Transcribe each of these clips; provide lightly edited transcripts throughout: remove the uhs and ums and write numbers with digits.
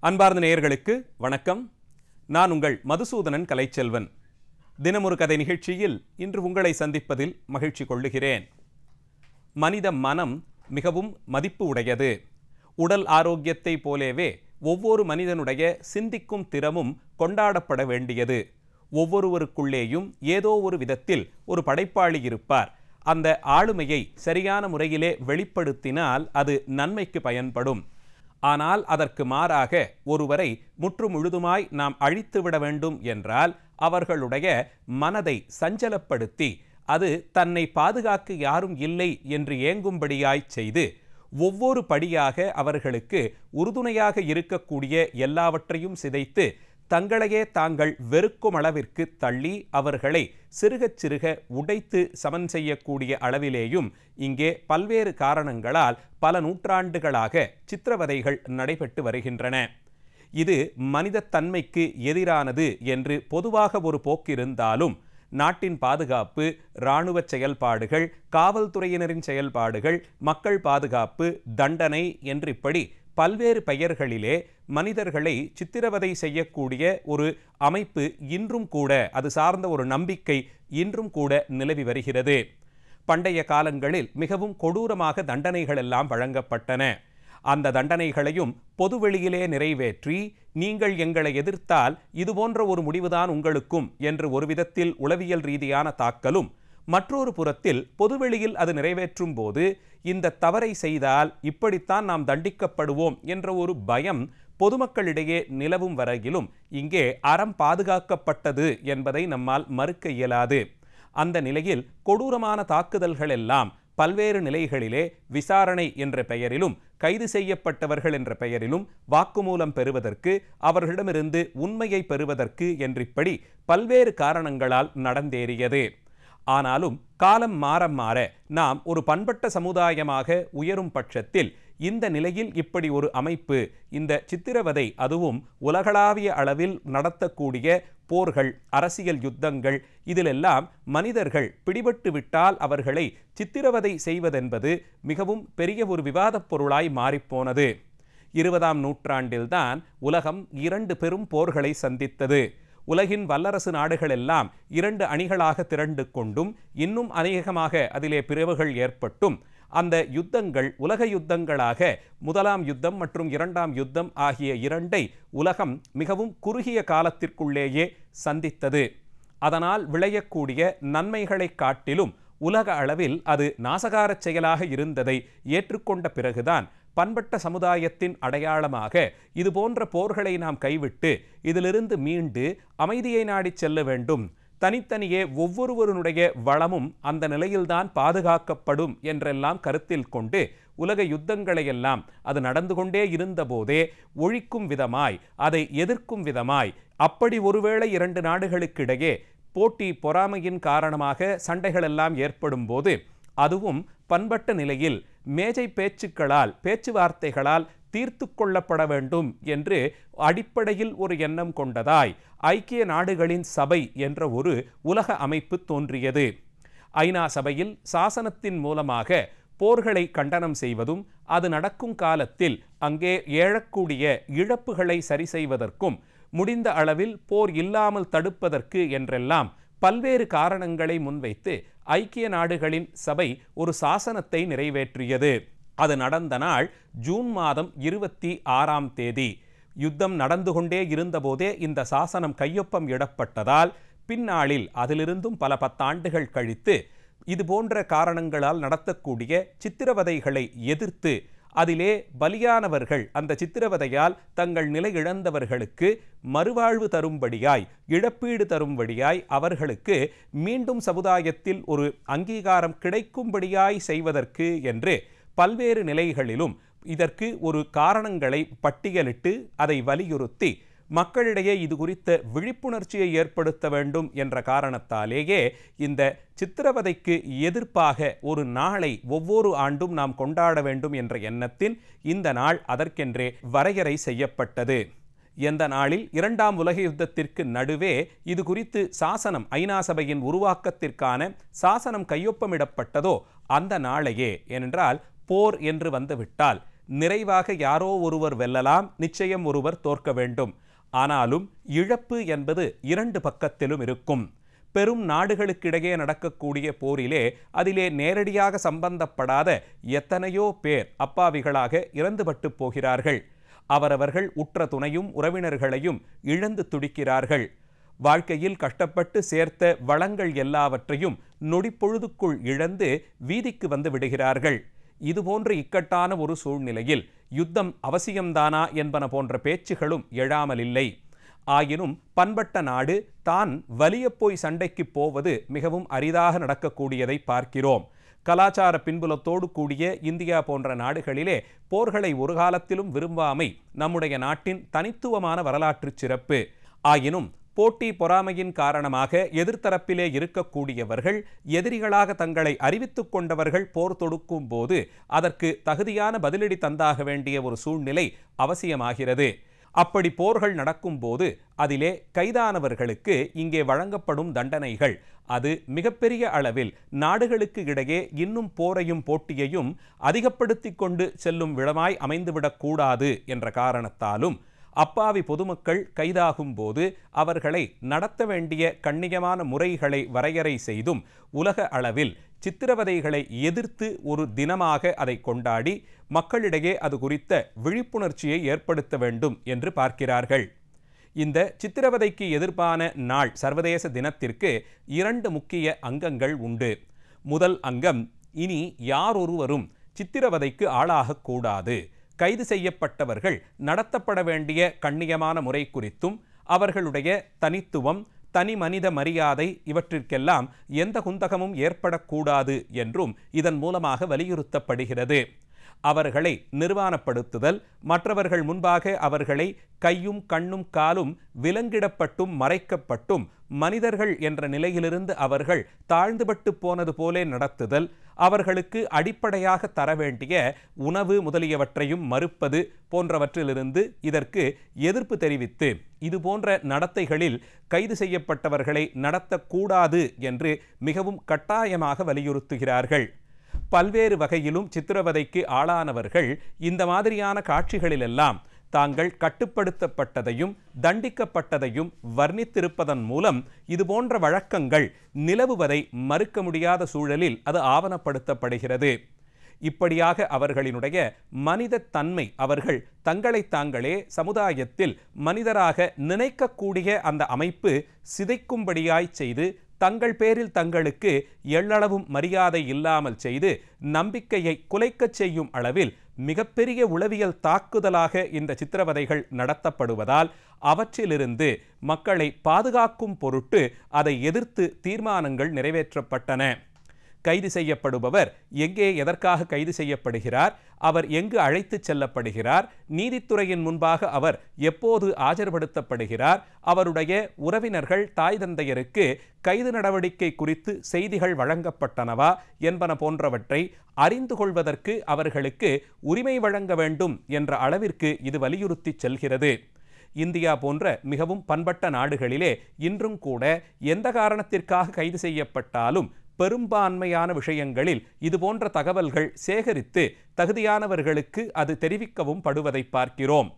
அன்பார்ந்த நேயர்களுக்கு வணக்கம். நான் உங்கள் மதுசூதனன் கலைச்செல்வன். தினமொரு கதை நிகழ்ச்சியில் இன்று உங்களை சந்திப்பதில் மகிழ்ச்சி கொள்ளுகிறேன். மனித மனம் மிகவும் மதிப்பு உடையது. உடல் ஆரோக்கியத்தை போலவே ஒவ்வொரு மனிதனுடைய சிந்திக்கும் திறமும் கொண்டாடப்பட வேண்டியது. ஒவ்வொருவருக்குள்ளேயும் ஏதோ ஒரு விதத்தில் ஒரு படைப்பாளி இருப்பார். அந்த ஆளுமையை சரியான முறையிலே வெளிப்படுத்தினால் அது நன்மைக்கு பயன்படும். ஆனால் அதற்கு மாறாக ஒருவரை முற்றுமுழுதுமாய் நாம் அழித்துவிட வேண்டும் என்றால் அவர்களுடைய மனதை சஞ்சலப்படுத்தி அது தன்னை பாதுகாக்க யாரும் இல்லை என்று ஏங்கும்படியாய் செய்து ஒவ்வொரு படியாக அவர்களுக்கு உறுதுணையாக இருக்கக்கூடிய எல்லாவற்றையும் சிதைத்து தங்களையே தாங்கள் வெறுக்கும் அளவிற்கு தள்ளி அவர்களை சிறுகச் சிறுக உடைத்து சமன் செய்யக்கூடிய அளவிலேயும் இங்கே பல்வேறு காரணங்களால் பல நூற்றாண்டுகளாக சித்திரவதைகள் நடைபெற்று வருகின்றன. இது மனிதத்தன்மைக்கு எதிரானது என்று பொதுவாக ஒரு போக்கிருந்தாலும் நாட்டின் பாதுகாப்பு, இராணுவ செயல்பாடுகள், காவல்துறையினரின் செயல்பாடுகள், மக்கள் பாதுகாப்பு, தண்டனை என்று இப்படி பல்வேறு பெயர்களிலே மனிதர்களை சித்திரவதை செய்யக்கூடிய ஒரு அமைப்பு இன்றும் கூட, அது சார்ந்த ஒரு நம்பிக்கை இன்றும் கூட நிலவி வருகிறது. பண்டைய காலங்களில் மிகவும் கொடூரமாக தண்டனைகள் எல்லாம் வழங்கப்பட்டன. அந்த தண்டனைகளையும் பொதுவெளியிலே நிறைவேற்றி நீங்கள் எங்களை எதிர்த்தால் இதுபோன்ற ஒரு முடிவுதான் உங்களுக்கும் என்று ஒரு விதத்தில் உளவியல் ரீதியான தாக்கலும், மற்றொரு புறத்தில் பொதுவெளியில் அது நிறைவேற்றும் போது இந்த தவறை செய்தால் இப்படித்தான் நாம் தண்டிக்கப்படுவோம் என்ற ஒரு பயம் பொதுமக்களிடையே நிலவும் வரையிலும் இங்கே அறம் பாதுகாக்கப்பட்டது என்பதை நம்மால் மறுக்க இயலாது. அந்த நிலையில் கொடூரமான தாக்குதல்கள் எல்லாம் பல்வேறு நிலைகளிலே விசாரணை என்ற பெயரிலும் கைது செய்யப்பட்டவர்கள் என்ற பெயரிலும் வாக்குமூலம் பெறுவதற்கு, அவர்களிடமிருந்து உண்மையை பெறுவதற்கு என்றிப்படி பல்வேறு காரணங்களால் நடந்தேறியது. ஆனாலும் காலம் மாற மாற நாம் ஒரு பண்பட்ட சமுதாயமாக உயரும் பட்சத்தில் இந்த நிலையில் இப்படி ஒரு அமைப்பு, இந்த சித்திரவதை, அதுவும் உலகளாவிய அளவில் நடத்தக்கூடிய போர்கள், அரசியல் யுத்தங்கள், இதிலெல்லாம் மனிதர்கள் பிடிபட்டு விட்டால் அவர்களை சித்திரவதை செய்வதென்பது மிகவும் பெரிய ஒரு விவாதப் பொருளாய் மாறிப்போனது. 20ஆம் நூற்றாண்டில்தான் உலகம் 2 பெரும் போர்களை சந்தித்தது. உலகின் வல்லரசு நாடுகள் எல்லாம் 2 அணிகளாக திரண்டு கொண்டும் இன்னும் அநேகமாக அதிலே பிரிவுகள் ஏற்பட்டும் அந்த யுத்தங்கள் உலக யுத்தங்களாக 1ஆம் யுத்தம் மற்றும் 2ஆம் யுத்தம் ஆகிய 2ஐ உலகம் மிகவும் குறுகிய காலத்திற்குள்ளேயே சந்தித்தது. அதனால் விளையக்கூடிய நன்மைகளை காட்டிலும் உலக அளவில் அது நாசகாரச் செயலாக இருந்ததை ஏற்றுக்கொண்ட பிறகுதான் பண்பட்ட சமுதாயத்தின் அடையாளமாக இதுபோன்ற போர்களை நாம் கைவிட்டு இதிலிருந்து மீண்டு அமைதியை நாடி செல்ல வேண்டும். தனித்தனியே ஒவ்வொருவருடைய வளமும் அந்த நிலையில்தான் பாதுகாக்கப்படும் என்றெல்லாம் கருத்தில் கொண்டு உலக யுத்தங்களையெல்லாம் அது நடந்து கொண்டே இருந்த போதே ஒழிக்கும் விதமாய், அதை எதிர்க்கும் விதமாய், அப்படி ஒருவேளை 2 நாடுகளுக்கிடையே போட்டி பொறாமையின் காரணமாக சண்டைகள் எல்லாம் ஏற்படும் போது அதுவும் பண்பட்ட நிலையில் மேஜை பேச்சுக்களால், பேச்சுவார்த்தைகளால் தீர்த்து கொள்ளப்பட வேண்டும் என்று அடிப்படையில் ஒரு எண்ணம் கொண்டதாய் ஐக்கிய நாடுகளின் சபை என்ற ஒரு உலக அமைப்பு தோன்றியது. ஐநா சபையில் சாசனத்தின் மூலமாக போர்களை கண்டனம் செய்வதும், அது நடக்கும் காலத்தில் அங்கே எழக்கூடிய இழப்புகளை சரி செய்வதற்கும், முடிந்த அளவில் போர் இல்லாமல் தடுப்பதற்கு என்றெல்லாம் பல்வேறு காரணங்களை முன்வைத்து ஐக்கிய நாடுகளின் சபை ஒரு சாசனத்தை நிறைவேற்றியது. அது நடந்த நாள் ஜூன் மாதம் 26ஆம் தேதி. யுத்தம் நடந்து கொண்டே இருந்தபோதே இந்த சாசனம் கையொப்பம் இடப்பட்டதால் பின்னாளில் அதிலிருந்தும் பல 10 ஆண்டுகள் கழித்து இதுபோன்ற காரணங்களால் நடத்தக்கூடிய சித்திரவதைகளை எதிர்த்து அதிலே பலியானவர்கள், அந்த சித்திரவதையால் தங்கள் நிலை இழந்தவர்களுக்கு மறுவாழ்வு தரும்படியாய், இழப்பீடு தரும்படியாய், அவர்களுக்கு மீண்டும் சமுதாயத்தில் ஒரு அங்கீகாரம் கிடைக்கும்படியாய் செய்வதற்கு என்று பல்வேறு நிலைகளிலும் இதற்கு ஒரு காரணங்களை பட்டியலிட்டு அதை வலியுறுத்தி மக்களிடையே இது குறித்த விழிப்புணர்ச்சியை ஏற்படுத்த வேண்டும் என்ற காரணத்தாலேயே இந்த சித்திரவதைக்கு எதிர்ப்பாக ஒரு நாளை ஒவ்வொரு ஆண்டும் நாம் கொண்டாட வேண்டும் என்ற எண்ணத்தில் இந்த நாள் அதற்கென்றே வரையறை செய்யப்பட்டது. எந்த நாளில் 2ஆம் உலக யுத்தத்திற்கு நடுவே இது குறித்து சாசனம், ஐநா சபையின் உருவாக்கத்திற்கான சாசனம் கையொப்பமிடப்பட்டதோ அந்த நாளையே. ஏனென்றால் போர் என்று வந்துவிட்டால் நிறைவாக யாரோ ஒருவர் வெல்லலாம், நிச்சயம் ஒருவர் தோற்க வேண்டும். ஆனாலும் இழப்பு என்பது இரண்டு பக்கத்திலும் இருக்கும். பெரும் நாடுகளுக்கிடையே நடக்கக்கூடிய போரிலே அதிலே நேரடியாக சம்பந்தப்படாத எத்தனையோ பேர் அப்பாவிகளாக இறந்துபட்டு போகிறார்கள். அவரவர்கள் உற்ற துணையும் உறவினர்களையும் இழந்து துடிக்கிறார்கள். வாழ்க்கையில் கஷ்டப்பட்டு சேர்த்த வளங்கள் எல்லாவற்றையும் நொடிப்பொழுதுக்குள் இழந்து வீதிக்கு வந்து விடுகிறார்கள். இதுபோன்ற இக்கட்டான ஒரு சூழ்நிலையில் யுத்தம் அவசியம்தானா என்பன போன்ற பேச்சுகளும் எழாமலில்லை. ஆயினும் பண்பட்ட நாடு தான் வலியப்போய் சண்டைக்கு போவது மிகவும் அரிதாக நடக்கக்கூடியதை பார்க்கிறோம். கலாச்சார பின்புலத்தோடு கூடிய இந்தியா போன்ற நாடுகளிலே போர்களை ஒரு காலத்திலும் விரும்பாமை நம்முடைய நாட்டின் தனித்துவமான வரலாற்று சிறப்பு. ஆயினும் போட்டி பொறாமையின் காரணமாக எதிர்த்தரப்பிலே இருக்கக்கூடியவர்கள் எதிரிகளாக தங்களை அறிவித்துக் கொண்டவர்கள் போர் தொடுக்கும் போது அதற்கு தகுதியான பதிலடி தந்தாக வேண்டிய ஒரு சூழ்நிலை அவசியமாகிறது. அப்படி போர்கள் நடக்கும்போது அதிலே கைதானவர்களுக்கு இங்கே வழங்கப்படும் தண்டனைகள் அது மிகப்பெரிய அளவில் நாடுகளுக்கு இடையே இன்னும் போரையும் போட்டியையும் அதிகப்படுத்தி கொண்டு செல்லும் விடமாய் அமைந்துவிடக்கூடாது என்ற காரணத்தாலும் அப்பாவி பொதுமக்கள் கைதாகும் போது அவர்களை நடத்த வேண்டிய கண்ணியமான முறைகளை வரையறை செய்தும் உலக அளவில் சித்திரவதைகளை எதிர்த்து ஒரு தினமாக அதை கொண்டாடி மக்களிடையே அது குறித்த விழிப்புணர்ச்சியை ஏற்படுத்த வேண்டும் என்று பார்க்கிறார்கள். இந்த சித்திரவதைக்கு எதிர்ப்பான நாள் சர்வதேச தினத்திற்கு 2 முக்கிய அங்கங்கள் உண்டு. முதல் அங்கம், இனி யாரொருவரும் சித்திரவதைக்கு ஆளாகக்கூடாது. கைது செய்யப்பட்டவர்கள் நடத்தப்பட வேண்டிய கண்ணியமான முறை குறித்தும் அவர்களுடைய தனித்துவம், தனி மனித மரியாதை இவற்றிற்கெல்லாம் எந்த குந்தகமும் ஏற்படக்கூடாது என்றும் இதன் மூலமாக வலியுறுத்தப்படுகிறது. அவர்களை நிர்வாணப்படுத்துதல், மற்றவர்கள் முன்பாக அவர்களை கையும் கண்ணும் காலும் விலங்கிடப்பட்டும் மறைக்கப்பட்டும் மனிதர்கள் என்ற நிலையிலிருந்து அவர்கள் தாழ்ந்துபட்டு போனது போலே நடத்துதல், அவர்களுக்கு அடிப்படையாக தர வேண்டிய உணவு முதலியவற்றையும் மறுப்பது போன்றவற்றிலிருந்து இதற்கு எதிர்ப்பு தெரிவித்து இதுபோன்ற நடத்தைகளில் கைது செய்யப்பட்டவர்களை நடத்தக்கூடாது என்று மிகவும் கட்டாயமாக வலியுறுத்துகிறார்கள். பல்வேறு வகையிலும் சித்திரவதைக்கு ஆளானவர்கள் இந்த மாதிரியான காட்சிகளிலெல்லாம் தாங்கள் கட்டுப்படுத்தப்பட்டதையும் தண்டிக்கப்பட்டதையும் வர்ணித்திருப்பதன் மூலம் இதுபோன்ற வழக்கங்கள் நிலவுவதை மறுக்க முடியாத சூழலில் அது ஆவணப்படுத்தப்படுகிறது. இப்படியாக அவர்களினுடைய மனித தன்மை, அவர்கள் தங்களை தாங்களே சமுதாயத்தில் மனிதராக நினைக்கக்கூடிய அந்த அமைப்பு சிதைக்கும்படியாய் செய்து தங்கள் பேரில் தங்களுக்கு எள்ளளவும் மரியாதை இல்லாமல் செய்து நம்பிக்கையை குலைக்கச் செய்யும் அளவில் மிகப்பெரிய உளவியல் தாக்குதலாக இந்த சித்திரவதைகள் நடத்தப்படுவதால் அவற்றிலிருந்து மக்களை பாதுகாக்கும் பொருட்டு அதை எதிர்த்து தீர்மானங்கள் நிறைவேற்றப்பட்டன. கைது செய்யப்படுபவர் எங்கே எதற்காக கைது செய்யப்படுகிறார், அவர் எங்கு அழைத்துச் செல்லப்படுகிறார், நீதித்துறையின் முன்பாக அவர் எப்போது ஆஜர்படுத்தப்படுகிறார், அவருடைய உறவினர்கள் தாய் தந்தையருக்கு கைது நடவடிக்கை குறித்து செய்திகள் வழங்கப்பட்டனவா என்பன போன்றவற்றை அறிந்து கொள்வதற்கு அவர்களுக்கு உரிமை வழங்க வேண்டும் என்ற அளவிற்கு இது வலியுறுத்தி செல்கிறது. இந்தியா போன்ற மிகவும் பண்பட்ட நாடுகளிலே இன்றும் கூட எந்த காரணத்திற்காக கைது செய்யப்பட்டாலும் பெரும்பான்மையான விஷயங்களில் இதுபோன்ற தகவல்கள் சேகரித்து தகுதியானவர்களுக்கு அது தெரிவிக்கவும் படுவதை பார்க்கிறோம்.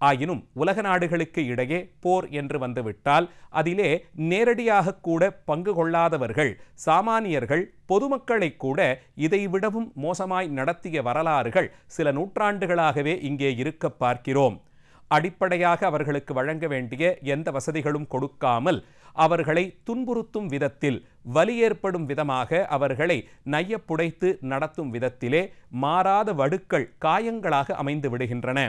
ஆயினும் உலக நாடுகளுக்கு இடையே போர் என்று வந்துவிட்டால் அதிலே நேரடியாக கூட பங்கு கொள்ளாதவர்கள், சாமானியர்கள், பொதுமக்களை கூட இதைவிடவும் மோசமாய் நடத்திய வரலாறுகள் சில நூற்றாண்டுகளாகவே இங்கே இருக்க பார்க்கிறோம். அடிப்படையாக அவர்களுக்கு வழங்க வேண்டிய எந்த வசதிகளும் கொடுக்காமல் அவர்களை துன்புறுத்தும் விதத்தில், வலி ஏற்படும் விதமாக அவர்களை நையப்புடைத்து நடத்தும் விதத்திலே மாறாத வடுக்கள் காயங்களாக அமைந்து விடுகின்றன.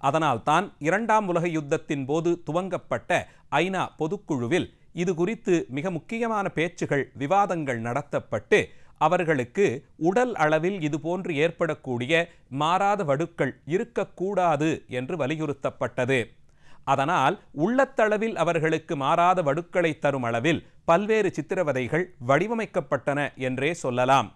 அதனால்தான் 2ஆம் உலக யுத்தத்தின் போது துவங்கப்பட்ட ஐநா பொதுக்குழுவில் இது குறித்து மிக முக்கியமான பேச்சுகள், விவாதங்கள் நடத்தப்பட்டு அவர்களுக்கு உடல் அளவில் இதுபோன்று ஏற்படக்கூடிய மாறாத வடுக்கள் இருக்கக்கூடாது என்று வலியுறுத்தப்பட்டது. அதனால் உள்ளத்தளவில் அவர்களுக்கு மாறாத வடுக்களை தரும் அளவில் பல்வேறு சித்திரவதைகள் வடிவமைக்கப்பட்டன என்றே சொல்லலாம்.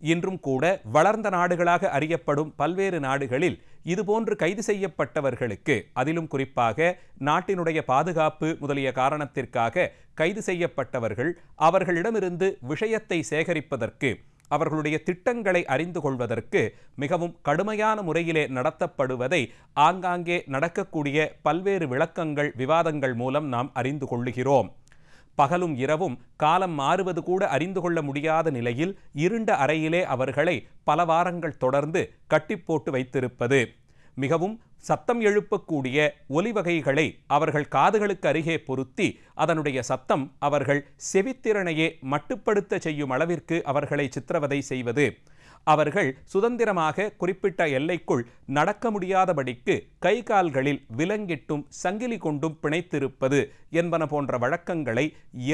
இன்றும் கூட வளர்ந்த நாடுகளாக அறியப்படும் பல்வேறு நாடுகளில் இதுபோன்று கைது செய்யப்பட்டவர்களுக்கு, அதிலும் குறிப்பாக நாட்டினுடைய பாதுகாப்பு முதலிய காரணத்திற்காக கைது செய்யப்பட்டவர்கள் அவர்களிடமிருந்து விஷயத்தை சேகரிப்பதற்கு அவர்களுடைய திட்டங்களை அறிந்து கொள்வதற்கு மிகவும் கடுமையான முறையிலே நடத்தப்படுவதை ஆங்காங்கே நடக்கக்கூடிய பல்வேறு விளக்கங்கள், விவாதங்கள் மூலம் நாம் அறிந்து கொள்ளுகிறோம். பகலும் இரவும் காலம் மாறுவது கூட அறிந்து கொள்ள முடியாத நிலையில் இருண்ட அறையிலே அவர்களை பல வாரங்கள் தொடர்ந்து கட்டி போட்டு வைத்திருப்பது, மிகவும் சத்தம் எழுப்பக்கூடிய ஒலி வகைகளை அவர்கள் காதுகளுக்கு அருகே பொருத்தி அதனுடைய சத்தம் அவர்கள் செவித்திறனையே மட்டுப்படுத்த செய்யும் அளவிற்கு அவர்களை சித்திரவதை செய்வது, அவர்கள் சுதந்திரமாக குறிப்பிட்ட எல்லைக்குள் நடக்க முடியாதபடிக்கு கை கால்களில் விலங்கிட்டும் சங்கிலி கொண்டும் பிணைத்திருப்பது என்பன போன்ற வழக்கங்களை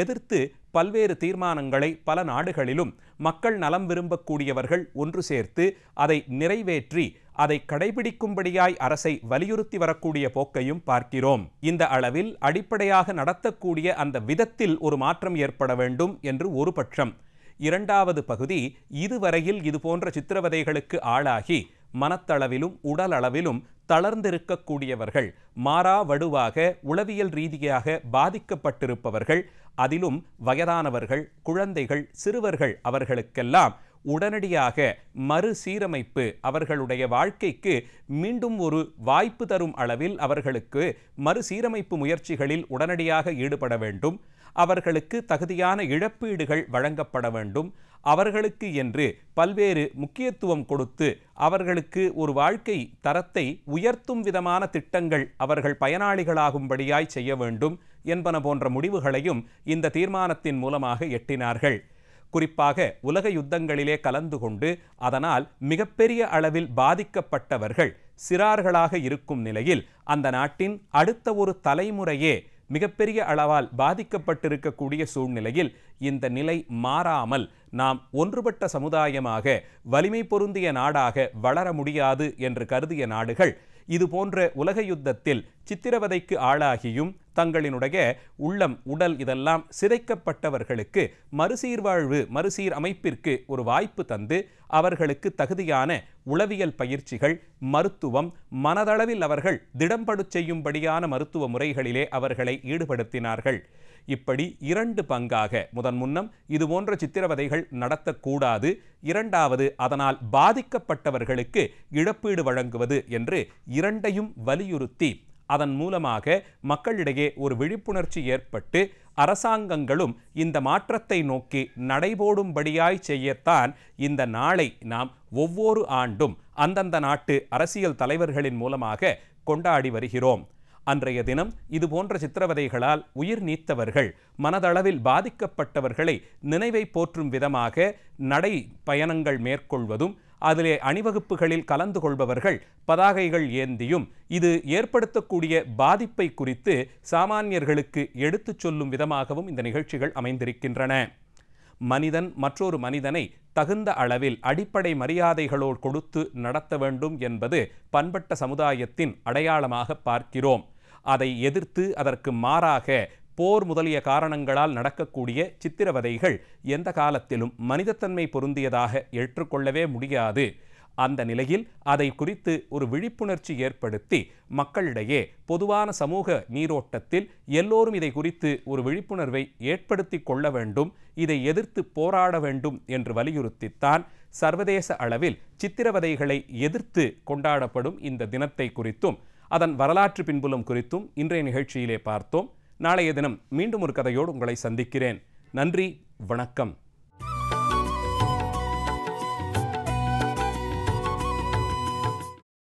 எதிர்த்து பல்வேறு தீர்மானங்களை பல நாடுகளிலும் மக்கள் நலம் விரும்பக்கூடியவர்கள் ஒன்று சேர்த்து அதை நிறைவேற்றி அதை கடைபிடிக்கும்படியாய் அரசை வலியுறுத்தி வரக்கூடிய போக்கையும் பார்க்கிறோம். இந்த அளவில் அடிப்படையாக நடத்தக்கூடிய அந்த விதத்தில் ஒரு மாற்றம் ஏற்பட வேண்டும் என்று ஒரு பட்சம். இரண்டாவது பகுதி, இதுவரையில் இதுபோன்ற சித்திரவதைகளுக்கு ஆளாகி மனத்தளவிலும் உடல் அளவிலும் தளர்ந்திருக்கக்கூடியவர்கள், மாறா வடுவாக உளவியல் ரீதியாக பாதிக்கப்பட்டிருப்பவர்கள், அதிலும் வயதானவர்கள், குழந்தைகள், சிறுவர்கள், அவர்களுக்கெல்லாம் உடனடியாக மறுசீரமைப்பு, அவர்களுடைய வாழ்க்கைக்கு மீண்டும் ஒரு வாய்ப்பு தரும் அளவில் அவர்களுக்கு மறுசீரமைப்பு முயற்சிகளில் உடனடியாக ஈடுபட வேண்டும். அவர்களுக்கு தகுதியான இழப்பீடுகள் வழங்கப்பட வேண்டும். அவர்களுக்கு என்று பல்வேறு முக்கியத்துவம் கொடுத்து அவர்களுக்கு ஒரு வாழ்க்கை தரத்தை உயர்த்தும் விதமான திட்டங்கள் அவர்கள் பயனாளிகளாகும்படியாய் செய்ய வேண்டும் என்பன போன்ற முடிவுகளையும் இந்த தீர்மானத்தின் மூலமாக எட்டினார்கள். குறிப்பாக உலக யுத்தங்களிலே கலந்து கொண்டு அதனால் மிகப்பெரிய அளவில் பாதிக்கப்பட்டவர்கள் சிறார்களாக இருக்கும் நிலையில் அந்த நாட்டின் அடுத்த ஒரு தலைமுறையே மிகப்பெரிய அளவால் பாதிக்கப்பட்டிருக்கக்கூடிய சூழ்நிலையில் இந்த நிலை மாறாமல் நாம் ஒன்றுபட்ட சமுதாயமாக வலிமை பொருந்திய நாடாக வளர முடியாது என்று கருதிய நாடுகள் இதுபோன்ற உலக யுத்தத்தில் சித்திரவதைக்கு ஆளாகியும் தங்களினுடைய உள்ளம், உடல் இதெல்லாம் சிதைக்கப்பட்டவர்களுக்கு மறுசீர்வாழ்வு, மறுசீர் அமைப்பிற்கு ஒரு வாய்ப்பு தந்து அவர்களுக்கு தகுதியான உளவியல் பயிற்சிகள், மருத்துவம், மனதளவில் அவர்கள் திடம்படு செய்யும்படியான மருத்துவ முறைகளிலே அவர்களை ஈடுபடுத்தினார்கள். இப்படி இரண்டு பங்காக, முன்னம் இதுபோன்ற சித்திரவதைகள் நடத்தக்கூடாது, இரண்டாவது அதனால் பாதிக்கப்பட்டவர்களுக்கு இழப்பீடு வழங்குவது என்று இரண்டையும் வலியுறுத்தி அதன் மூலமாக மக்களிடையே ஒரு விழிப்புணர்ச்சி ஏற்பட்டு அரசாங்கங்களும் இந்த மாற்றத்தை நோக்கி நடைபோடும்படியாய் செய்யத்தான் இந்த நாளை நாம் ஒவ்வொரு ஆண்டும் அந்தந்த நாட்டு அரசியல் தலைவர்களின் மூலமாக கொண்டாடி வருகிறோம். அன்றைய தினம் இதுபோன்ற சித்திரவதைகளால் உயிர் நீத்தவர்கள், மனதளவில் பாதிக்கப்பட்டவர்களை நினைவை போற்றும் விதமாக நடை பயணங்கள் மேற்கொள்வதும், அதிலே அணிவகுப்புகளில் கலந்து கொள்பவர்கள் பதாகைகள் ஏந்தியும் இது ஏற்படுத்தக்கூடிய பாதிப்பை குறித்து சாமானியர்களுக்கு எடுத்துச் சொல்லும் விதமாகவும் இந்த நிகழ்ச்சிகள் அமைந்திருக்கின்றன. மனிதன் மற்றொரு மனிதனை தகுந்த அளவில் அடிப்படை மரியாதைகளோடு கொடுத்து நடத்த வேண்டும் என்பது பண்பட்ட சமுதாயத்தின் அடையாளமாக பார்க்கிறோம். அதை எதிர்த்து அதற்கு மாறாக போர் முதலிய காரணங்களால் நடக்கக்கூடிய சித்திரவதைகள் எந்த காலத்திலும் மனிதத்தன்மை பொருந்தியதாக ஏற்றுக்கொள்ளவே முடியாது. அந்த நிலையில் அதை குறித்து ஒரு விழிப்புணர்ச்சி ஏற்படுத்தி மக்களிடையே பொதுவான சமூக நீரோட்டத்தில் எல்லோரும் இதை குறித்து ஒரு விழிப்புணர்வை ஏற்படுத்தி கொள்ள வேண்டும், இதை எதிர்த்து போராட வேண்டும் என்று வலியுறுத்தித்தான் சர்வதேச அளவில் சித்திரவதைகளை எதிர்த்து கொண்டாடப்படும் இந்த தினத்தை குறித்தும் அதன் வரலாற்று பின்புலம் குறித்தும் இன்றைய நிகழ்ச்சியிலே பார்த்தோம். நாளைய தினம் மீண்டும் ஒரு கதையோடு உங்களை சந்திக்கிறேன். நன்றி, வணக்கம்.